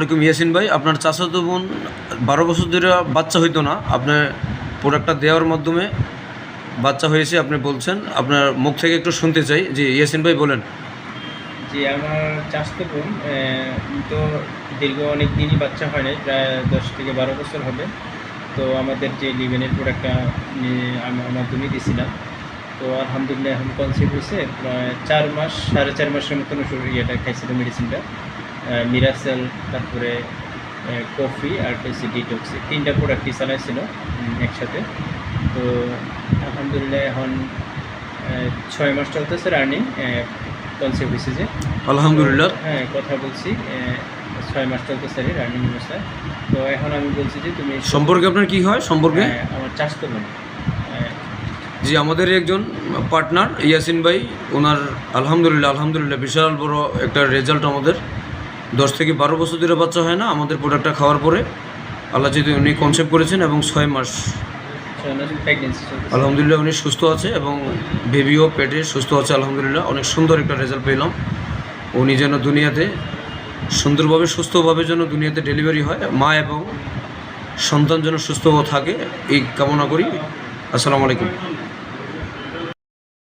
আসসালামু ইয়াসিন ভাই, আপনার চাচাতো বোন 12 বছর ধরে বাচ্চা হইতো না, আপনার প্রোডাক্টটা দেওয়ার মাধ্যমে বাচ্চা হয়েছে আপনি বলছেন। আপনার মুখ থেকে একটু শুনতে চাই। জি ইয়াসিন ভাই বলেন। জি, আমার চাচাতো বোন তো দীর্ঘ অনেক দিনই বাচ্চা হয় নাই, প্রায় 10 থেকে 12 বছর হবে। তো আমাদের যে লিভেনের প্রোডাক্টটা আমার মাধ্যমে দিয়েছিলাম, তো আলহামদুলিল্লাহ এখন কনসিভ হয়েছে প্রায় 4 মাস, 4.5 মাসের মতন ইয়েটা খাইছিল মেডিসিনটা, মিরাসেল, তারপরে কফি আর হচ্ছে ডিটক্সি, 3টা প্রোডাক্টই চালাইছিল একসাথে। তো আলহামদুলিল্লাহ এখন 6 মাস চলতেছে রানিং, কনসিভ হয়েছে যে। আলহামদুলিল্লাহ। হ্যাঁ, কথা বলছি, 6 মাস চলতেছে রানিং অবস্থায়। তো এখন আমি বলছি যে তুমি সম্পর্কে আপনার কি হয় সম্পর্কে? আমার চাচাতো বোন। জি, আমাদের একজন পার্টনার ইয়াসিন ভাই, ওনার আলহামদুলিল্লাহ বিশাল বড় একটা রেজাল্ট। আমাদের 10 থেকে 12 বছর ধরে বাচ্চা হয় না আমাদের প্রোডাক্টটা খাওয়ার পরে। আল্লাহ যদি উনি কনসেপ্ট করেছেন এবং 6 মাস প্রেগনেন্সি চলতেছে। আলহামদুলিল্লাহ উনি সুস্থ আছে এবং বেবিও পেটে সুস্থ আছে আলহামদুলিল্লাহ। অনেক সুন্দর একটা রেজাল্ট পেলাম। উনি যেন দুনিয়াতে সুন্দরভাবে সুস্থভাবে যেন দুনিয়াতে ডেলিভারি হয়, মা এবং সন্তান যেন সুস্থ থাকে, এই কামনা করি। আসসালামু আলাইকুম।